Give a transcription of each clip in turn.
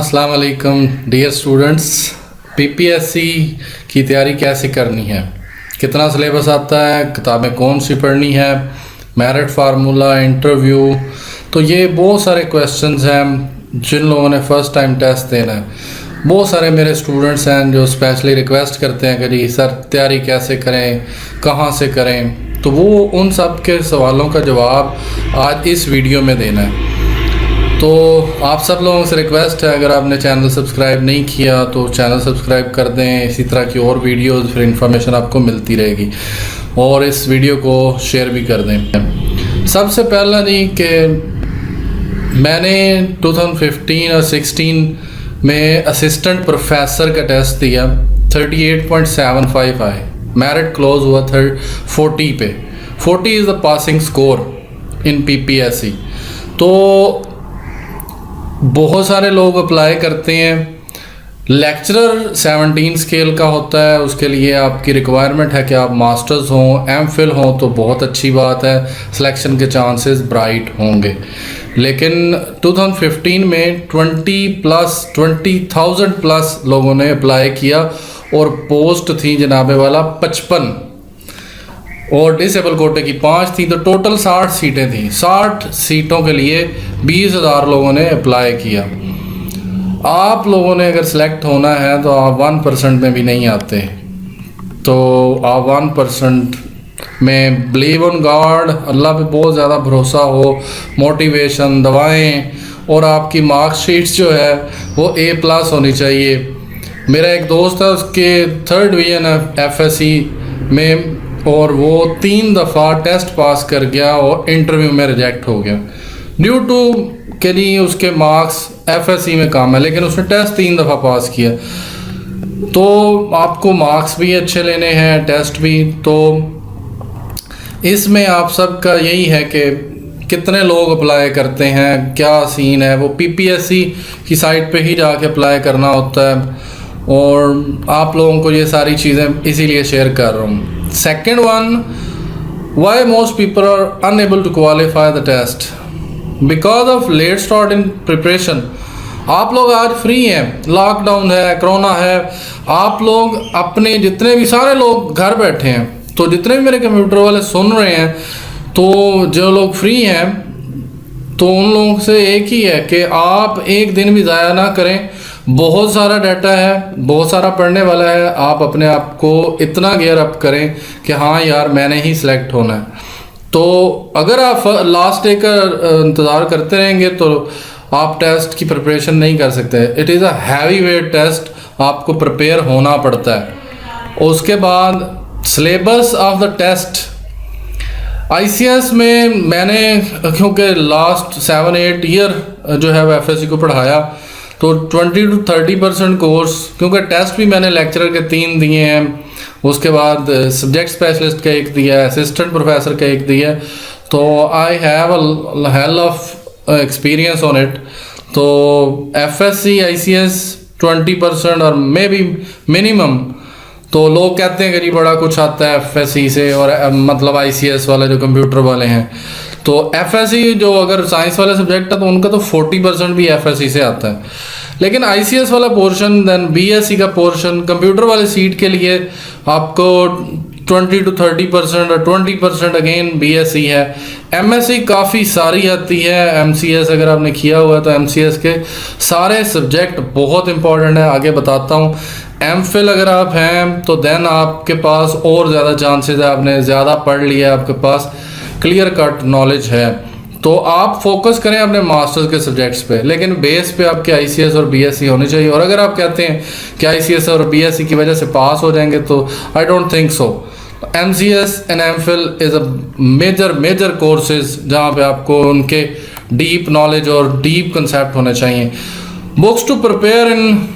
अस्सलाम वालेकुम dear students. PPSC की तैयारी कैसे करनी है, कितना सिलेबस आता है, किताबें कौन सी पढ़नी है, मेरिट फार्मूला, इंटरव्यू, तो ये बहुत सारे क्वेश्चंस हैं। जिन लोगों ने फ़र्स्ट टाइम टेस्ट देना है, बहुत सारे मेरे स्टूडेंट्स हैं जो स्पेशली रिक्वेस्ट करते हैं कि जी सर तैयारी कैसे करें, कहाँ से करें, तो वो उन सब के सवालों का जवाब आज इस वीडियो में देना है। तो आप सब लोगों से रिक्वेस्ट है, अगर आपने चैनल सब्सक्राइब नहीं किया तो चैनल सब्सक्राइब कर दें। इसी तरह की और वीडियोस फिर इंफॉर्मेशन आपको मिलती रहेगी, और इस वीडियो को शेयर भी कर दें। सबसे पहला जी कि मैंने 2015 और 16 में असिस्टेंट प्रोफेसर का टेस्ट दिया, 38.75 आए, मेरिट क्लोज हुआ 40 पे। 40 is the passing score in PPSC. तो बहुत सारे लोग अप्लाई करते हैं। लेक्चरर 17 स्केल का होता है, उसके लिए आपकी रिक्वायरमेंट है कि आप मास्टर्स हों, एमफिल हों, तो बहुत अच्छी बात है, सिलेक्शन के चांसेस ब्राइट होंगे। लेकिन 2015 में 20,000 प्लस लोगों ने अप्लाई किया और पोस्ट थी जनाबे वाला 55, और डिसेबल कोटे की 5 थी, तो टोटल 60 सीटें थी। 60 सीटों के लिए 20,000 लोगों ने अप्लाई किया। आप लोगों ने अगर सेलेक्ट होना है तो आप 1% में भी नहीं आते, तो आप 1% में बिलीव ऑन गॉड, अल्लाह पे बहुत ज़्यादा भरोसा हो, मोटिवेशन, दवाएं, और आपकी मार्कशीट्स जो है वो A+ होनी चाहिए। मेरा एक दोस्त है, उसके 3rd डिवीज़न है FSC में, और वो 3 दफ़ा टेस्ट पास कर गया और इंटरव्यू में रिजेक्ट हो गया ड्यू टू के लिए उसके मार्क्स FSC में कम है, लेकिन उसने टेस्ट 3 दफ़ा पास किया। तो आपको मार्क्स भी अच्छे लेने हैं, टेस्ट भी। तो इसमें आप सबका यही है कि कितने लोग अप्लाई करते हैं, क्या सीन है, वो पीपीएससी की साइट पे ही जाके अप्लाई करना होता है, और आप लोगों को ये सारी चीज़ें इसीलिए शेयर कर रहा हूँ। Second one, why most people are unable to qualify the test? Because of late start in preparation. आप लोग आज फ्री हैं, लॉकडाउन है, कोरोना है, आप लोग अपने जितने भी सारे लोग घर बैठे हैं, तो जितने भी मेरे कंप्यूटर वाले सुन रहे हैं, तो जो लोग फ्री हैं, तो उन लोगों से एक ही है कि आप एक दिन भी ज़ाया ना करें। बहुत सारा डाटा है, बहुत सारा पढ़ने वाला है, आप अपने आप को इतना गियर अप करें कि हाँ यार मैंने ही सिलेक्ट होना है। तो अगर आप लास्ट डे का इंतज़ार करते रहेंगे तो आप टेस्ट की प्रिपरेशन नहीं कर सकते। It is a heavy weight test, आपको प्रिपेयर होना पड़ता है। उसके बाद syllabus of the test, ICS में मैंने क्योंकि लास्ट 7-8 ईयर जो है वो FSC को पढ़ाया, तो 20 to 30% कोर्स, क्योंकि टेस्ट भी मैंने लेक्चरर के 3 दिए हैं, उसके बाद सब्जेक्ट स्पेशलिस्ट का 1 दिया है, असिस्टेंट प्रोफेसर का 1 दिया है, तो I have a hell of experience on it. तो FSC ICS 20% और मे बी मिनिमम, तो लोग कहते हैं कि जी बड़ा कुछ आता है FSC से, और मतलब ICS वाले जो कंप्यूटर वाले हैं, तो FSC जो अगर साइंस वाले सब्जेक्ट है तो उनका तो 40% भी FSC से आता है। लेकिन ICS वाला पोर्शन, देन BSc का पोर्शन, कंप्यूटर वाले सीट के लिए आपको 20 to 30% और 20% अगेन BSc है। MSc काफ़ी सारी आती है, MCS अगर आपने किया हुआ है तो MCS के सारे सब्जेक्ट बहुत इंपॉर्टेंट है, आगे बताता हूँ। MPhil अगर आप हैं तो देन आपके पास और ज़्यादा चांसेस है, आपने ज़्यादा पढ़ लिया, आपके पास क्लियर कट नॉलेज है, तो आप फोकस करें अपने मास्टर्स के सब्जेक्ट्स पे, लेकिन बेस पे आपके ICS और BSc होनी चाहिए। और अगर आप कहते हैं कि ICS और BSc की वजह से पास हो जाएंगे, तो I don't think so. MCS and MPhil is a major courses जहाँ पे आपको उनके डीप नॉलेज और डीप कंसेप्ट होने चाहिए। Books to prepare in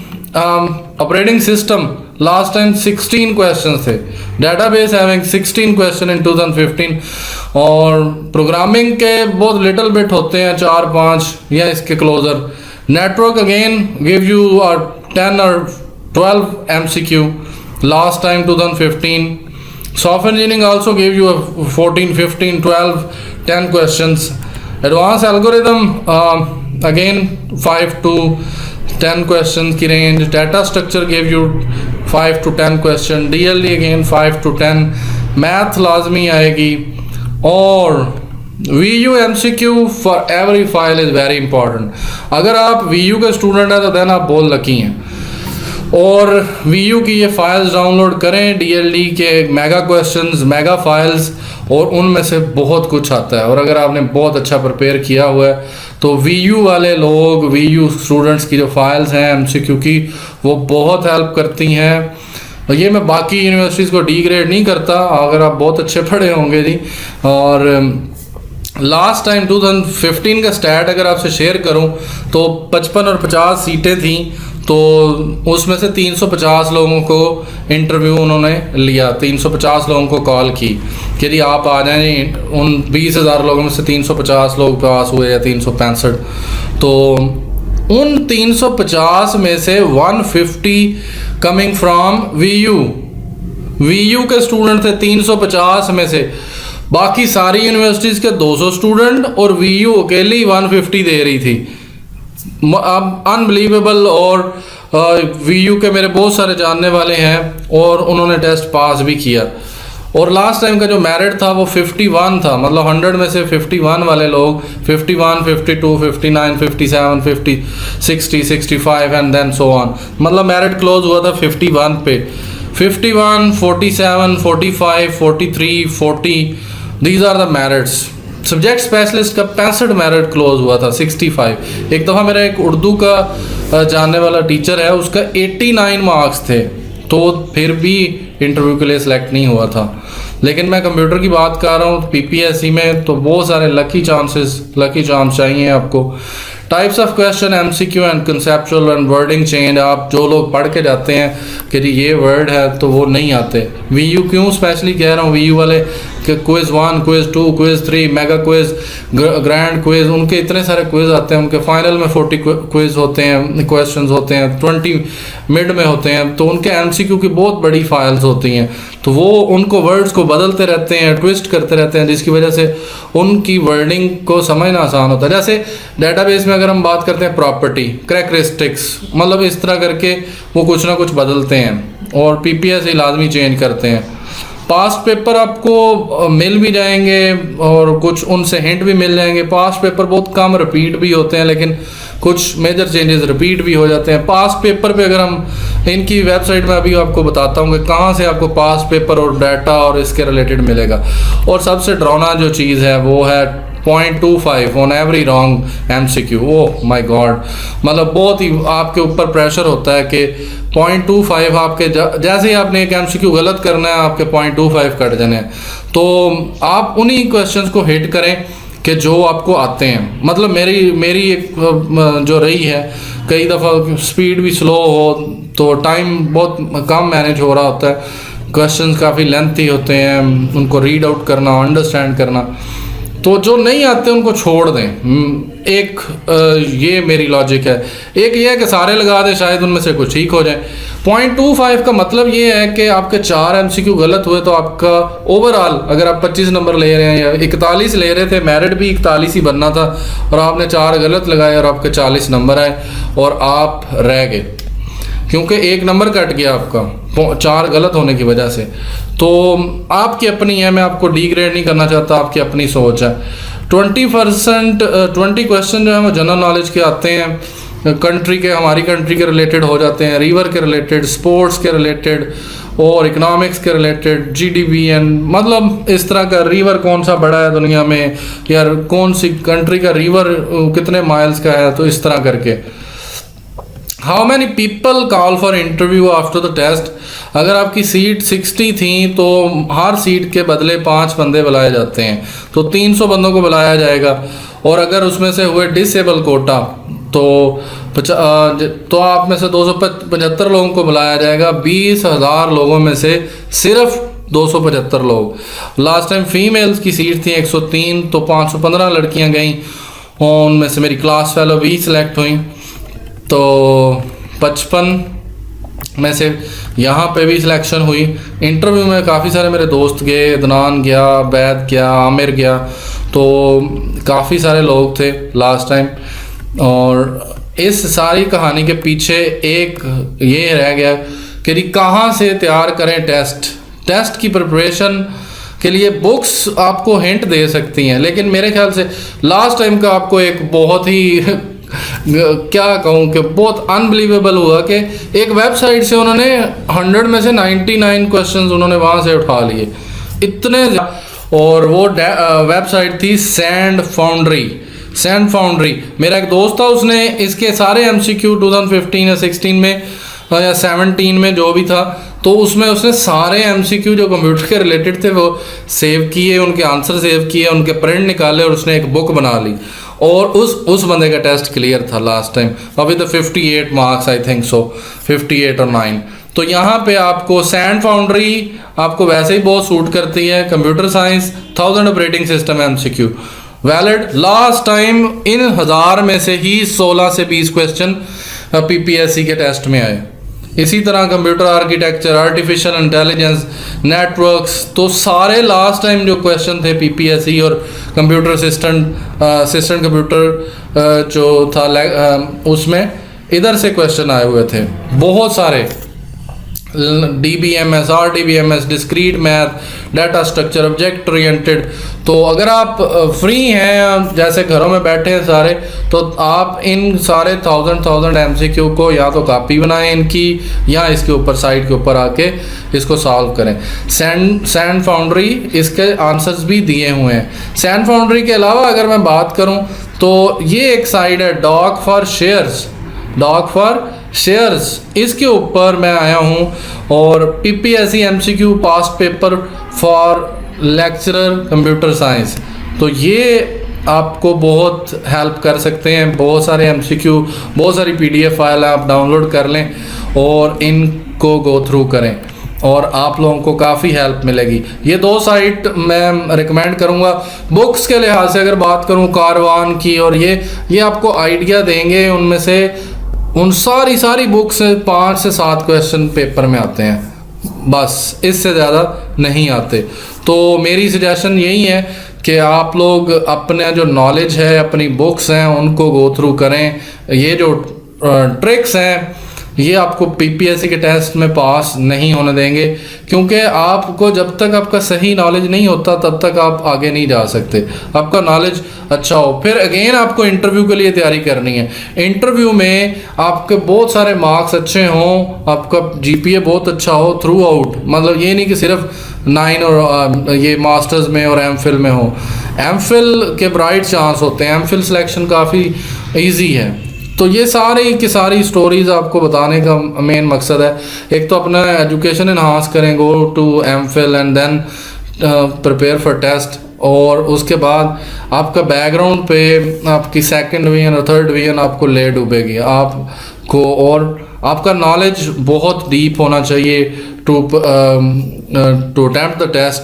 operating system, last time 16 question थे, डेटाबेस हैविंग 16 क्वेश्चन इन 2015, और प्रोग्रामिंग के बहुत लिटिल बिट होते हैं, 4-5 या इसके closer. Network again give you 10 और 12 MCQ last time 2015। Software engineering also give you 14, 15, 12, 10 questions. Advance algorithm again 5 to 10 question की range. Data structure give you 5 to 10 question. DLD again 5 to 10। Math लाजमी आएगी। और VU MCQ for every file is very important. अगर आप VU के student हैं तो then आप बहुत लकी हैं। और VU की ये फाइल्स डाउनलोड करें, DLD के मेगा क्वेश्चंस, मेगा फाइल्स, और उनमें से बहुत कुछ आता है। और अगर आपने बहुत अच्छा प्रिपेयर किया हुआ है तो VU वाले लोग, VU स्टूडेंट्स की जो फाइल्स हैं MCQ की, वो बहुत हेल्प करती हैं। ये मैं बाकी यूनिवर्सिटीज़ को डिग्रेड नहीं करता, अगर आप बहुत अच्छे पढ़े होंगे जी। और लास्ट टाइम 2015 का स्टैट अगर आपसे शेयर करूं तो 55 और 50 सीटें थी, तो उसमें से 350 लोगों को इंटरव्यू उन्होंने लिया, 350 लोगों को कॉल की कि जी आप आ जाएं। उन 20,000 लोगों में से 350 लोग पास हुए या 365। तो उन 350 में से 150 कमिंग फ्रॉम VU के स्टूडेंट थे 350 में से। बाकी सारी यूनिवर्सिटीज़ के 200 स्टूडेंट और VU अकेली 150 दे रही थी। अब अनबिलीवेबल। और VU के मेरे बहुत सारे जानने वाले हैं और उन्होंने टेस्ट पास भी किया। और लास्ट टाइम का जो मेरिट था वो 51 था, मतलब 100 में से 51 वाले लोग 51, 52, 59, 57, 50, 60, 65 एंड देन सो ऑन, मतलब मेरिट क्लोज हुआ था 51 पे। 51, 47, 45, 43, 40, these are the merits. Subject specialist का 65 मेरिट क्लोज हुआ था, 65। एक दफ़ा मेरा एक उर्दू का जानने वाला टीचर है, उसका 89 मार्क्स थे, तो फिर भी इंटरव्यू के लिए सिलेक्ट नहीं हुआ था। लेकिन मैं कंप्यूटर की बात कर रहा हूँ, PPSC में तो बहुत सारे लकी चांस चाहिए आपको। Types of question MCQ and conceptual and wording change. आप जो लोग पढ़ के जाते हैं कि जी ये वर्ड है तो वो नहीं आते। VU क्यों स्पेशली कह रहा हूँ, VU वाले कि quiz 1, quiz 2, quiz 3, mega quiz, grand quiz, उनके इतने सारे क्विज़ आते हैं। उनके फाइनल में 40 क्विज़ होते हैं, क्वेश्चंस होते हैं, 20 मिड में होते हैं, तो उनके MCQ की बहुत बड़ी फाइल्स होती हैं। तो वो उनको वर्ड्स को बदलते रहते हैं, ट्विस्ट करते रहते हैं, जिसकी वजह से उनकी वर्डिंग को समझना आसान होता है। जैसे डेटाबेस में अगर हम बात करते हैं प्रॉपर्टी, कैरेक्टरिस्टिक्स, मतलब इस तरह करके वो कुछ ना कुछ बदलते हैं और PPSC लाजमी चेंज करते हैं। पास्ट पेपर आपको मिल भी जाएंगे और कुछ उनसे हिंट भी मिल जाएंगे। पास्ट पेपर बहुत कम रिपीट भी होते हैं, लेकिन कुछ मेजर चेंजेस रिपीट भी हो जाते हैं। पास्ट पेपर पे अगर हम इनकी वेबसाइट में अभी आपको बताता हूँ कि कहाँ से आपको पास्ट पेपर और डाटा और इसके रिलेटेड मिलेगा। और सबसे डरावना जो चीज़ है वो है 0.25 on every wrong MCQ। Oh my God, मतलब बहुत ही आपके ऊपर प्रेशर होता है कि 0.25 आपके जैसे ही आपने एक MCQ गलत करना है आपके 0.25 कट जाने हैं। तो आप उन्हीं क्वेश्चंस को हिट करें कि जो आपको आते हैं। मतलब मेरी एक जो रही है, कई दफ़ा स्पीड भी स्लो हो तो टाइम बहुत कम मैनेज हो रहा होता है, क्वेश्चंस काफ़ी लेंथी होते हैं, उनको रीड आउट करना, अंडरस्टैंड करना, तो जो नहीं आते उनको छोड़ दें। एक ये मेरी लॉजिक है। एक ये है कि सारे लगा दें, शायद उनमें से कुछ ठीक हो जाए। 0.25 का मतलब ये है कि आपके 4 MCQ गलत हुए तो आपका ओवरऑल, अगर आप 25 नंबर ले रहे हैं या 41 ले रहे थे, मेरिट भी 41 ही बनना था, और आपने 4 गलत लगाए और आपके 40 नंबर आए और आप रह गए, क्योंकि 1 नंबर कट गया आपका 4 गलत होने की वजह से। तो आपकी अपनी है, मैं आपको डिग्रेड नहीं करना चाहता, आपकी अपनी सोच है। 20 क्वेश्चन जो है वो जनरल नॉलेज के आते हैं, कंट्री के, हमारी कंट्री के रिलेटेड हो जाते हैं, रिवर के रिलेटेड, स्पोर्ट्स के रिलेटेड और इकोनॉमिक्स के रिलेटेड, GDP एंड मतलब इस तरह का, रिवर कौन सा बड़ा है दुनिया में, यार कौन सी कंट्री का रिवर कितने माइल्स का है, तो इस तरह करके। How many people call for interview after the test. अगर आपकी सीट 60 थी तो हर सीट के बदले 5 बंदे बुलाए जाते हैं, तो 300 बंदों को बुलाया जाएगा। और अगर उसमें से हुए डिसेबल कोटा तो आप में से 275 लोगों को बुलाया जाएगा। 20,000 लोगों में से सिर्फ 275 लोग। लास्ट टाइम फीमेल्स की सीट थी 103, तो 515 लड़कियां गईं, उनमें से मेरी क्लास फेलो 20 सेलेक्ट हुई, तो 55 में से यहाँ पे भी सिलेक्शन हुई। इंटरव्यू में काफ़ी सारे मेरे दोस्त गए, अदनान गया, बैद गया, आमिर गया, तो काफ़ी सारे लोग थे लास्ट टाइम। और इस सारी कहानी के पीछे एक ये रह गया कि कहाँ से तैयार करें टेस्ट की प्रिपरेशन के लिए बुक्स आपको हिंट दे सकती हैं, लेकिन मेरे ख्याल से लास्ट टाइम का आपको एक बहुत ही क्या कहूँ कि बहुत अनबिलीवेबल हुआ कि एक वेबसाइट से उन्होंने 100 में से 99 क्वेश्चंस उन्होंने वहाँ से उठा लिए, इतने। और वो वेबसाइट थी सैंड फाउंड्री। मेरा एक दोस्त था, उसने इसके सारे MCQ 2015 या 16 में या 17 में जो भी था, तो उसमें उसने सारे MCQ जो कंप्यूटर के रिलेटेड थे वो सेव किए, उनके आंसर सेव किए, उनके प्रिंट निकाले और उसने एक बुक बना ली। और उस बंदे का टेस्ट क्लियर था लास्ट टाइम, अभी तो 58 मार्क्स आई थिंक सो, 58 और 9। तो यहाँ पे आपको सैंड फाउंड्री आपको वैसे ही बहुत सूट करती है। Computer science 1000 operating system MCQ valid. Last time in 1000 में से ही 16 से 20 क्वेश्चन PPSC के टेस्ट में आए। इसी तरह computer architecture, artificial intelligence, networks, तो सारे लास्ट टाइम जो क्वेश्चन थे PPSC और कंप्यूटर असिस्टेंट कंप्यूटर जो था उसमें इधर से क्वेश्चन आए हुए थे बहुत सारे। DBMS, RDBMS, discrete math, data structure, object oriented. तो अगर आप फ्री हैं, जैसे घरों में बैठे हैं सारे, तो आप इन सारे 1000 MCQ को या तो कॉपी बनाएं इनकी, या इसके ऊपर साइट के ऊपर आके इसको सॉल्व करें। सैंड फाउंड्री इसके आंसर्स भी दिए हुए हैं। सैंड फाउंड्री के अलावा अगर मैं बात करूं तो ये एक साइट है डॉग फॉर शेयर्स, इसके ऊपर मैं आया हूँ। और PPSC MCQ past paper for lecturer computer science, तो ये आपको बहुत हेल्प कर सकते हैं। बहुत सारे MCQ, बहुत सारी PDF फाइल आप डाउनलोड कर लें और इनको गो थ्रू करें और आप लोगों को काफ़ी हेल्प मिलेगी। ये 2 साइट मैं रिकमेंड करूँगा। बुक्स के लिहाज से अगर बात करूँ कारवान की, और ये आपको आइडिया देंगे, उनमें से उन सारी बुक्स से 5 से 7 क्वेश्चन पेपर में आते हैं, बस इससे ज़्यादा नहीं आते। तो मेरी सजेशन यही है कि आप लोग अपने जो नॉलेज है, अपनी बुक्स हैं, उनको गो थ्रू करें। ये जो ट्रिक्स हैं ये आपको PPSC के टेस्ट में पास नहीं होने देंगे, क्योंकि आपको जब तक आपका सही नॉलेज नहीं होता तब तक आप आगे नहीं जा सकते। आपका नॉलेज अच्छा हो, फिर अगेन आपको इंटरव्यू के लिए तैयारी करनी है। इंटरव्यू में आपके बहुत सारे मार्क्स अच्छे हों, आपका GPA बहुत अच्छा हो थ्रू आउट, मतलब ये नहीं कि सिर्फ 9 और ये मास्टर्स में और MPhil में हो। MPhil के ब्राइट चांस होते हैं, MPhil सिलेक्शन काफ़ी ईजी है। तो ये सारी की सारी स्टोरीज आपको बताने का मेन मकसद है। एक तो अपना एजुकेशन इन्हांस करें, go to MPhil and then prepare for test, और उसके बाद आपका बैकग्राउंड पे आपकी 2nd डिवीजन और 3rd डिवीजन आपको ले डूबेगी आपको, और आपका नॉलेज बहुत डीप होना चाहिए टू अटेम्प्ट द टेस्ट।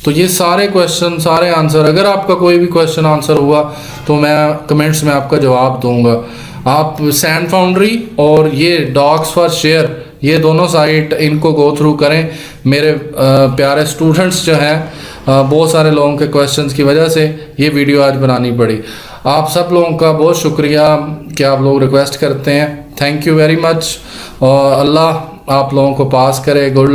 तो ये सारे क्वेश्चन, सारे आंसर, अगर आपका कोई भी क्वेश्चन आंसर हुआ तो मैं कमेंट्स में आपका जवाब दूंगा। आप सैंड फाउंड्री और ये डॉग्स फॉर शेयर, ये दोनों साइट, इनको गो थ्रू करें। मेरे प्यारे स्टूडेंट्स जो हैं, बहुत सारे लोगों के क्वेश्चंस की वजह से ये वीडियो आज बनानी पड़ी। आप सब लोगों का बहुत शुक्रिया कि आप लोग रिक्वेस्ट करते हैं। थैंक यू वेरी मच, और अल्लाह आप लोगों को पास करे। गुड